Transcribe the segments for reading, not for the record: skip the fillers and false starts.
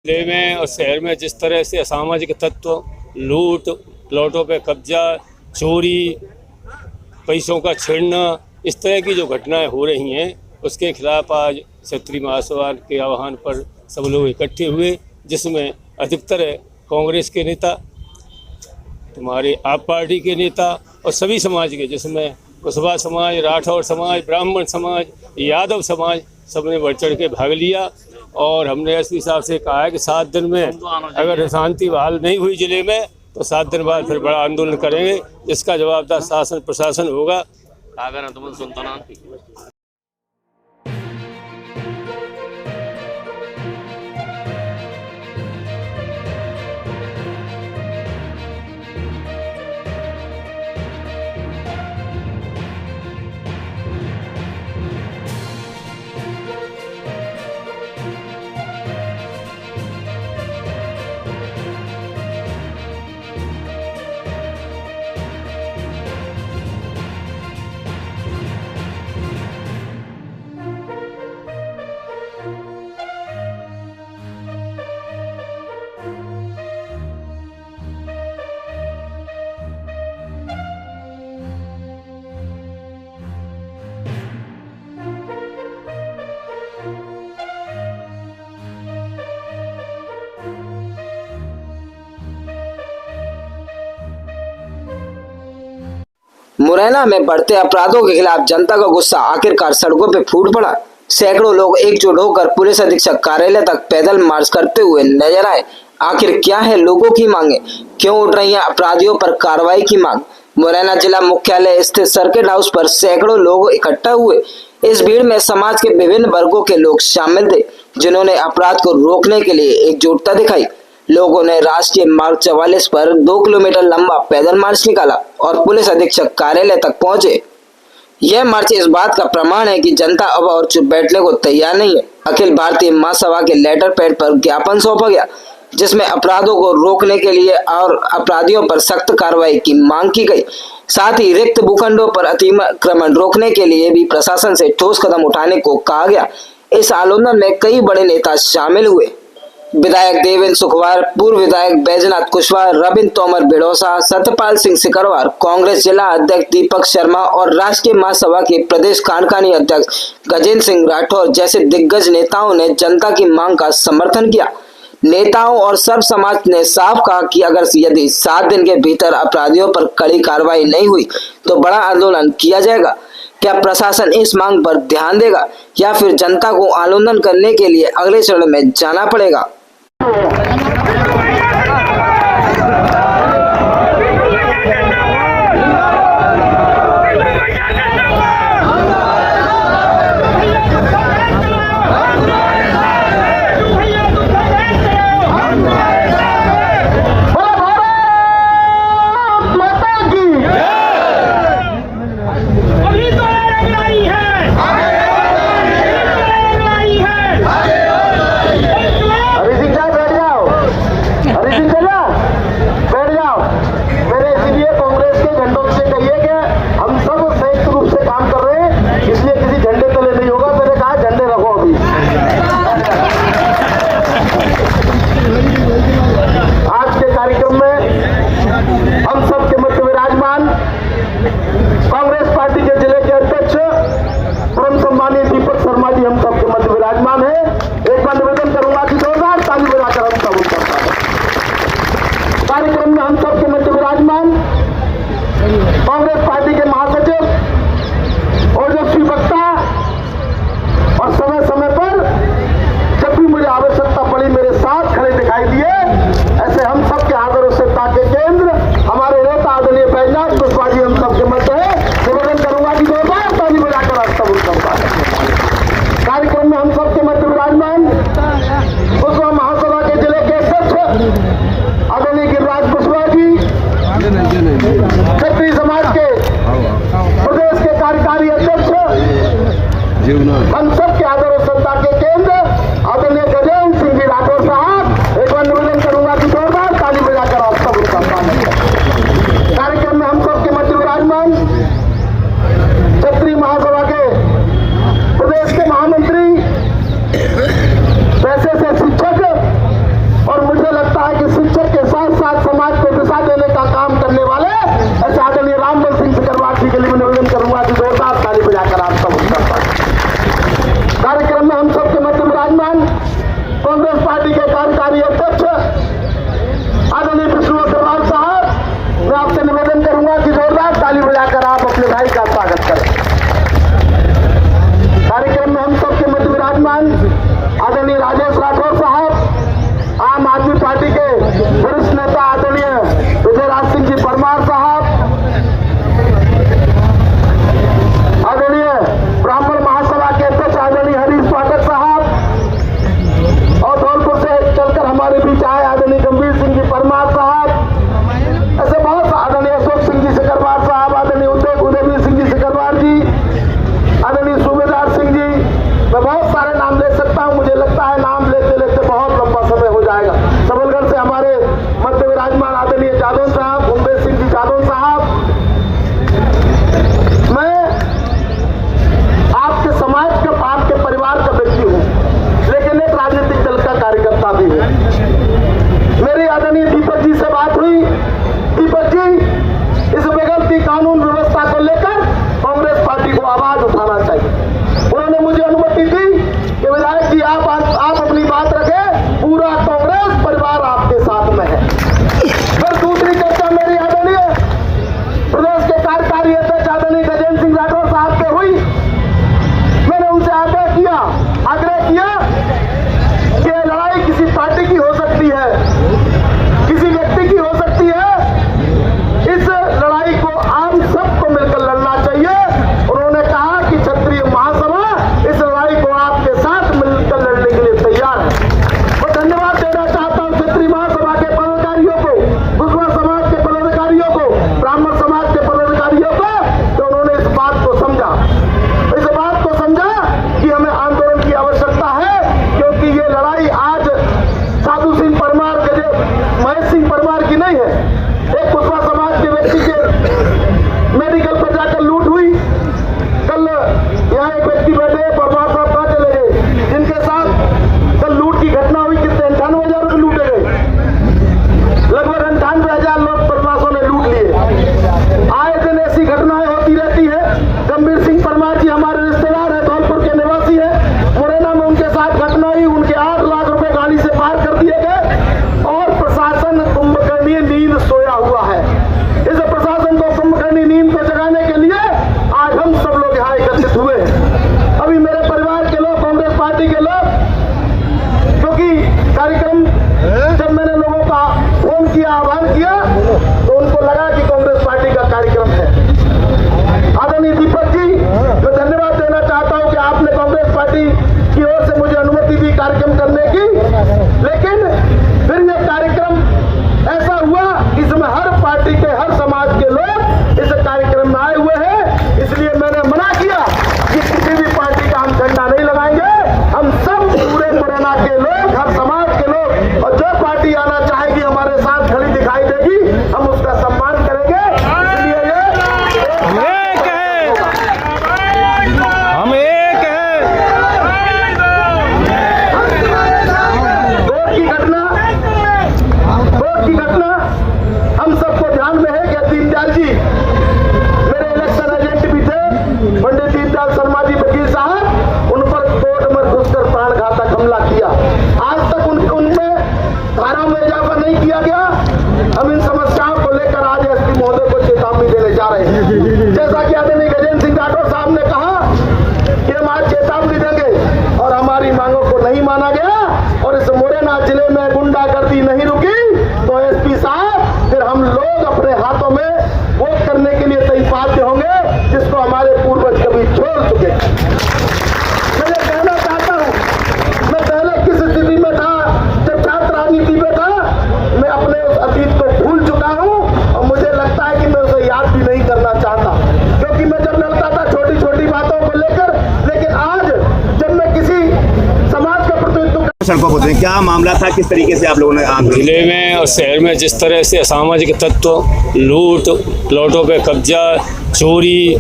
जिले में और शहर में जिस तरह से असामाजिक तत्व, लूट, प्लॉटों पे कब्जा, चोरी, पैसों का छेड़ना, इस तरह की जो घटनाएं हो रही हैं, उसके खिलाफ आज क्षत्रिय महासभा के आह्वान पर सब लोग इकट्ठे हुए, जिसमें अधिकतर कांग्रेस के नेता, तुम्हारे आप पार्टी के नेता और सभी समाज के, जिसमें कुशवाहा समाज, राठौर समाज, ब्राह्मण समाज, यादव समाज, सबने बढ़ चढ़ के भाग लिया। और हमने एसपी साहब से कहा है कि 7 दिन में अगर शांति बहाल नहीं हुई जिले में तो 7 दिन बाद फिर बड़ा आंदोलन करेंगे, जिसका जवाबदार शासन प्रशासन होगा। मुरैना में बढ़ते अपराधों के खिलाफ जनता का गुस्सा आखिरकार सड़कों पर फूट पड़ा। सैकड़ों लोग एकजुट होकर पुलिस अधीक्षक कार्यालय तक पैदल मार्च करते हुए नजर आए। आखिर क्या है लोगों की मांगे, क्यों उठ रही है अपराधियों पर कार्रवाई की मांग? मुरैना जिला मुख्यालय स्थित सर्किट हाउस पर सैकड़ों लोग इकट्ठा हुए। इस भीड़ में समाज के विभिन्न वर्गों के लोग शामिल थे, जिन्होंने अपराध को रोकने के लिए एकजुटता दिखाई। लोगों ने राष्ट्रीय मार्ग 44 पर 2 किलोमीटर लंबा पैदल मार्च निकाला और पुलिस अधीक्षक कार्यालय तक पहुंचे। यह मार्च इस बात का प्रमाण है कि जनता अब और चुप बैठने को तैयार नहीं है। अखिल भारतीय महासभा के लेटर पैड पर ज्ञापन सौंपा गया, जिसमें अपराधों को रोकने के लिए और अपराधियों पर सख्त कार्रवाई की मांग की गई। साथ ही रिक्त भूखंडों पर अतिक्रमण रोकने के लिए भी प्रशासन से ठोस कदम उठाने को कहा गया। इस आंदोलन में कई बड़े नेता शामिल हुए। विधायक देवेंद्र सुखवार, पूर्व विधायक बैजनाथ कुशवाहा, रविंद्र तोमर बिड़ौसा, सत्यपाल सिंह सिकरवार, कांग्रेस जिला अध्यक्ष दीपक शर्मा और राष्ट्रीय महासभा के प्रदेश कार्यकारिणी अध्यक्ष गजेंद्र सिंह राठौर जैसे दिग्गज नेताओं ने जनता की मांग का समर्थन किया। नेताओं और सब समाज ने साफ कहा कि अगर यदि 7 दिन के भीतर अपराधियों पर कड़ी कार्रवाई नहीं हुई तो बड़ा आंदोलन किया जाएगा। क्या प्रशासन इस मांग पर ध्यान देगा या फिर जनता को आंदोलन करने के लिए अगले चरण में जाना पड़ेगा? कांग्रेस पार्टी के जिले के अध्यक्ष परम सम्मानीय दीपक शर्मा जी हम सबके मध्य विराजमान है। एक बार निवेदन करूंगा कि जोरदार ताली बजाकर हम सब उनका कार्यक्रम में हम सबके मध्य विराजमान कांग्रेस पार्टी के महासचिव और जो श्री वक्ता और समय समय पर जब भी मुझे आवश्यकता पड़ी मेरे साथ खड़े दिखाई दिए, ऐसे हम सबके आदर और श्रद्धा के केंद्र हमारे नेता आदरणीय बैजनाथ कुशवाहा जी हम सबके मध्य है। निवेदन करूंगा कि जोरदार ताली बजाकर आप सब उनका कार्यक्रम में हम सबके मध्य विराजमान कुशवाहा महासभा के जिले के अध्यक्ष आदरणीय गिरिराज कुशवाहा जी, क्षत्रिय समाज के प्रदेश के कार्यकारी अध्यक्ष, हम सबके आदर और श्रद्धा के केंद्र आदरणीय गजेंद्र सिंह जी राठौर साहब, एक बार निवेदन करूंगा कि जोरदार ताली बजाकर आप सब उनका कार्यक्रम में हम सबके मध्य विराजमान क्षत्रिय महासभा के प्रदेश के महामंत्री, पैसे से शिक्षक व्यक्ति के मेडिकल पर जाकर लूट हुई। कल यहाँ एक व्यक्ति बैठे परमार साहब कहाँ चले गए, जिनके साथ कल लूट की घटना हुई, कितने 98,000 रुपये लूटे गए, लगभग 98,000 लोग बदमाशों ने लूट लिए। आए दिन ऐसी घटनाएं होती रहती है। गंभीर सिंह परमार जी हमारे रिश्तेदार है, धौलपुर के निवासी है। मुरैना में उनके साथ घटना हुई, उनके 8 लाख रुपए गाड़ी से पार कर दिए गए और प्रशासन कुंभकर्णी नींद सोया हुआ है। इस प्रशासन को कुंभकर्णी नींद को जगाने के लिए आज हम सब लोग यहाँ एकत्रित हुए हैं। अभी मेरे परिवार के लोग, कांग्रेस पार्टी के लोग, क्योंकि कार्यक्रम जब मैंने लोगों का फोन किया, आह्वान किया, तो उनको लगा कि कांग्रेस पार्टी का कार्यक्रम है। आदरणीय दीपक जी, मैं धन्यवाद देना चाहता हूं कि आपने कांग्रेस पार्टी की ओर से मुझे अनुमति दी कार्यक्रम करने की, लेकिन फिर यह कार्यक्रम ऐसा हुआ, इसमें हर पार्टी के, हर समाज के लोग इस कार्यक्रम में आए हुए हैं। इसलिए मैंने मना किया कि किसी भी पार्टी का हम झंडा नहीं लगाएंगे। हम सब पूरे मुरैना के लोग, हर समाज के लोग, और जो पार्टी आना चाहेगी हमारे साथ खड़ी दिखाई देगी, हम उसका सम्मान करेंगे। इसलिए हम एक हैं। वोट की घटना हम सबको ध्यान में है कि दीनदयाल जी मेरे इलेक्शन एजेंट भी थे, पंडित दीनदयाल शर्मा जी वकील साहब, उन पर कोर्ट में घुसकर प्राणघातक हमला किया। आज तक उनमें धारा में इजाफा नहीं किया गया। हम इन समस्याओं को लेकर आज एसपी महोदय को चेतावनी देने जा रहे हैं। जैसा कि आदरणीय गजेंद्र सिंह राठौर साहब ने कहा कि हम आज चेतावनी देंगे और हमारी मांगों को नहीं माना गया और इस मुरैना जिले में गुंडागर्दी नहीं रुकी तो एसपी साहब फिर हम लोग अपने हाथों में वोट करने के लिए तय बाध्य होंगे, जिसको हमारे पूर्वज कभी छोड़ चुके। मैं ये कहना चाहता हूँ, मैं पहले किस स्थिति में था, जब छात्र राजनीति में था, मैं अपने उस अतीत को भूल चुका हूँ और मुझे लगता है कि मैं उसे याद भी नहीं करना चाहता, क्योंकि मैं जब लड़ता था छोटी छोटी बातों को लेकर, लेकिन आज जब मैं किसी समाज का प्रतिनिधित्व सड़कों को दें, क्या मामला था, किस तरीके से आप लोगों ने जिले में और शहर में जिस तरह से असामाजिक तत्व लूट, प्लॉटों पे कब्जा, चोरी,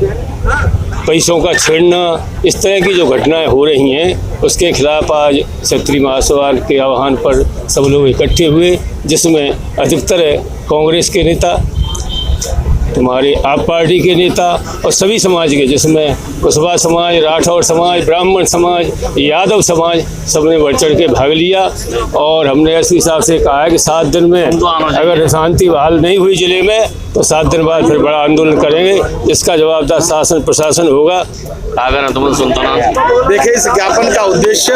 पैसों का छेड़ना, इस तरह की जो घटनाएं हो रही हैं, उसके खिलाफ आज क्षत्रिय महासभा के आह्वान पर सब लोग इकट्ठे हुए, जिसमें अधिकतर कांग्रेस के नेता, तुम्हारी आप पार्टी के नेता और सभी समाज के, जिसमें कुशवाहा समाज, राठौर समाज, ब्राह्मण समाज, यादव समाज, सबने बढ़ चढ़ के भाग लिया। और हमने एसपी साहब से कहा है कि 7 दिन में अगर शांति बहाल नहीं हुई जिले में तो 7 दिन बाद फिर बड़ा आंदोलन करेंगे, जिसका जवाबदार शासन प्रशासन होगा। देखिए, इस ज्ञापन का उद्देश्य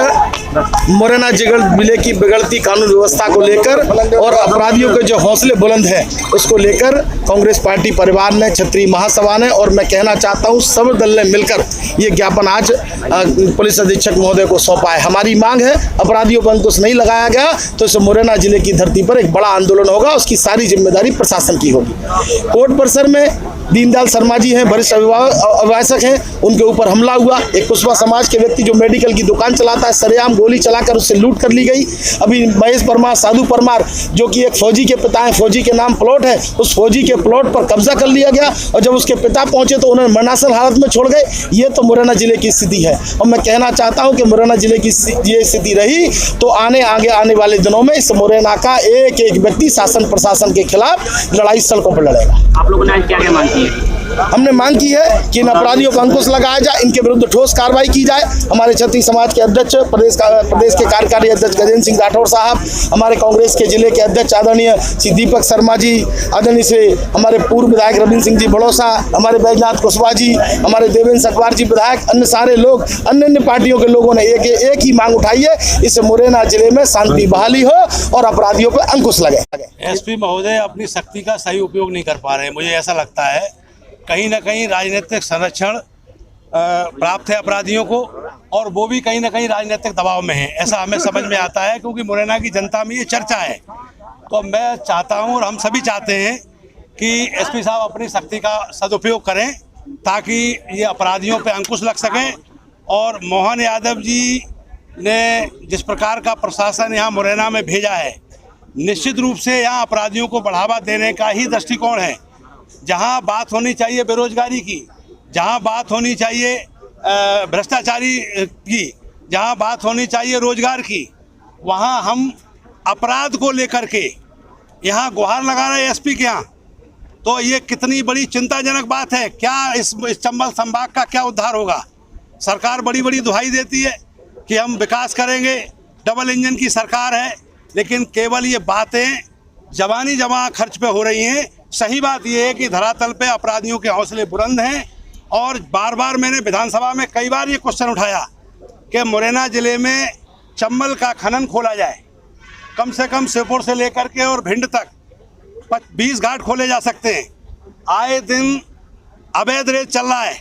मुरैना जिले की बिगड़ती कानून व्यवस्था को लेकर और अपराधियों के जो हौसले बुलंद हैं उसको लेकर कांग्रेस पार्टी परिवार ने, क्षत्रिय महासभा ने, और मैं कहना चाहता हूं सब दल ने मिलकर ये ज्ञापन आज पुलिस अधीक्षक महोदय को सौंपा है। हमारी मांग है, अपराधियों पर अंकुश नहीं लगाया गया तो इस मुरैना जिले की धरती पर एक बड़ा आंदोलन होगा, उसकी सारी जिम्मेदारी प्रशासन की होगी। कोर्ट परिसर में दीनदयाल शर्मा जी हैं, वरिष्ठ अभिभाषक हैं, उनके ऊपर हमला हुआ। एक कुशवाहा समाज के व्यक्ति जो मेडिकल की दुकान चलाता है, सरेआम गोली चलाकर उससे लूट कर ली गई। अभी महेश परमार, साधु परमार, जो कि एक फौजी के पिता हैं, फौजी के नाम प्लॉट है, उस फौजी के प्लॉट पर कब्जा कर लिया गया और जब उसके पिता पहुंचे तो उन्हें मरणासन हालत में छोड़ गए। ये तो मुरैना जिले की स्थिति है और मैं कहना चाहता हूं कि मुरैना जिले की ये स्थिति रही तो आने वाले दिनों में इस मुरैना का एक एक व्यक्ति शासन प्रशासन के खिलाफ लड़ाई सड़कों पर लड़ेगा। आप लोगों ने क्या क्या मांग की है? हमने मांग की है कि इन अपराधियों पर अंकुश लगाया जाए, इनके विरुद्ध ठोस कार्रवाई की जाए। हमारे क्षत्रिय समाज के अध्यक्ष, प्रदेश के कार्यकारी अध्यक्ष गजेंद्र सिंह राठौर साहब, हमारे कांग्रेस के जिले के अध्यक्ष आदरणीय श्री दीपक शर्मा जी, आदरणीय से हमारे पूर्व विधायक रविंद्र सिंह जी बड़ौसा, हमारे बैजनाथ कुशवाहा जी, हमारे देवेंद्र सकवार जी विधायक, अन्य सारे लोग, अन्य पार्टियों के लोगों ने एक ही मांग उठाई है, इस मुरैना जिले में शांति बहाली हो और अपराधियों पर अंकुश लगे। एसपी महोदय अपनी शक्ति का सही उपयोग नहीं कर पा रहे हैं। मुझे ऐसा लगता है कहीं ना कहीं राजनीतिक संरक्षण प्राप्त है अपराधियों को और वो भी कहीं ना कहीं राजनीतिक दबाव में है, ऐसा हमें समझ में आता है, क्योंकि मुरैना की जनता में ये चर्चा है। तो मैं चाहता हूं और हम सभी चाहते हैं कि एसपी साहब अपनी शक्ति का सदुपयोग करें ताकि ये अपराधियों पे अंकुश लग सकें। और मोहन यादव जी ने जिस प्रकार का प्रशासन यहाँ मुरैना में भेजा है, निश्चित रूप से यहाँ अपराधियों को बढ़ावा देने का ही दृष्टिकोण है। जहां बात होनी चाहिए बेरोजगारी की, जहां बात होनी चाहिए भ्रष्टाचारी की, जहां बात होनी चाहिए रोजगार की, वहां हम अपराध को लेकर के यहाँ गुहार लगा रहे हैं एसपी के यहाँ। तो ये कितनी बड़ी चिंताजनक बात है। क्या इस चंबल संभाग का क्या उद्धार होगा? सरकार बड़ी बड़ी दुहाई देती है कि हम विकास करेंगे, डबल इंजन की सरकार है, लेकिन केवल ये बातें जवानी जमा खर्च पे हो रही हैं। सही बात ये है कि धरातल पे अपराधियों के हौसले बुलंद हैं और बार बार मैंने विधानसभा में कई बार ये क्वेश्चन उठाया कि मुरैना जिले में चंबल का खनन खोला जाए। कम से कम श्योपुर से लेकर के और भिंड तक 20 घाट खोले जा सकते हैं। आए दिन अवैध रेत चल रहा है,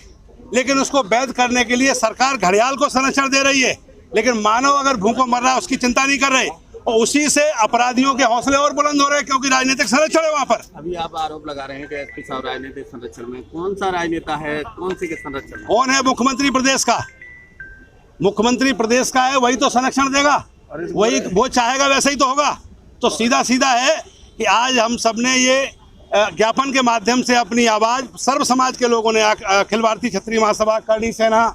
लेकिन उसको वैध करने के लिए सरकार घड़ियाल को संरक्षण दे रही है, लेकिन मानव अगर भूखों मर रहा है उसकी चिंता नहीं कर रहे। और उसी से अपराधियों के हौसले और बुलंद हो रहे हैं, क्योंकि राजनीतिक संरक्षण है वहाँ पर। अभी आप आरोप लगा रहे हैं कि एसपी साहब राजनीतिक संरक्षण में, कौन सा राजनेता है, कौन से के संरक्षण में? कौन है? मुख्यमंत्री प्रदेश का। मुख्यमंत्री प्रदेश का है, वही तो संरक्षण देगा, वही वो चाहेगा वैसे ही तो होगा। तो सीधा सीधा है कि आज हम सब ने ये ज्ञापन के माध्यम से अपनी आवाज़ सर्व समाज के लोगों ने, अखिल भारतीय क्षत्रिय महासभा, करणी सेना,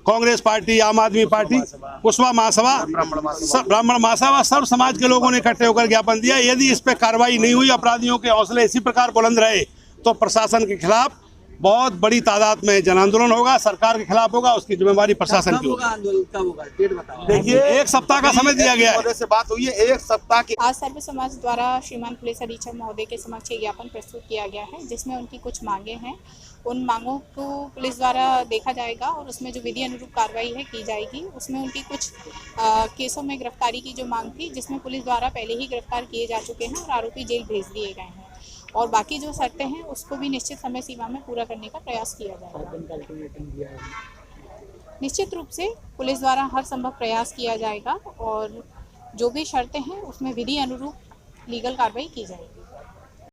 कांग्रेस पार्टी, आम आदमी पार्टी, कुशवा महासभा, ब्राह्मण महासभा, सर्व समाज के लोगों ने इकट्ठे होकर ज्ञापन दिया। यदि इस पर कार्रवाई नहीं हुई, अपराधियों के हौसले इसी प्रकार बुलंद रहे, तो प्रशासन के खिलाफ बहुत बड़ी तादाद में जन आंदोलन होगा, सरकार के खिलाफ होगा। उसकी जिम्मेवारी प्रशासन की होगी। देखिए, 1 सप्ताह का समय दिया गया है। से बात हुई है 1 सप्ताह की। आज सर्व समाज द्वारा श्रीमान पुलिस अधीक्षक महोदय के समक्ष एक ज्ञापन प्रस्तुत किया गया है, जिसमें उनकी कुछ मांगे हैं। उन मांगों को पुलिस द्वारा देखा जाएगा और उसमें जो विधि अनुरूप कार्रवाई है की जाएगी। उसमें उनकी कुछ केसों में गिरफ्तारी की जो मांग थी, जिसमें पुलिस द्वारा पहले ही गिरफ्तार किए जा चुके हैं और आरोपी जेल भेज दिए गए हैं, और बाकी जो शर्तें हैं उसको भी निश्चित समय सीमा में पूरा करने का प्रयास किया जाएगा। निश्चित रूप से पुलिस द्वारा हर संभव प्रयास किया जाएगा और जो भी शर्तें हैं उसमें विधि अनुरूप लीगल कार्रवाई की जाएगी।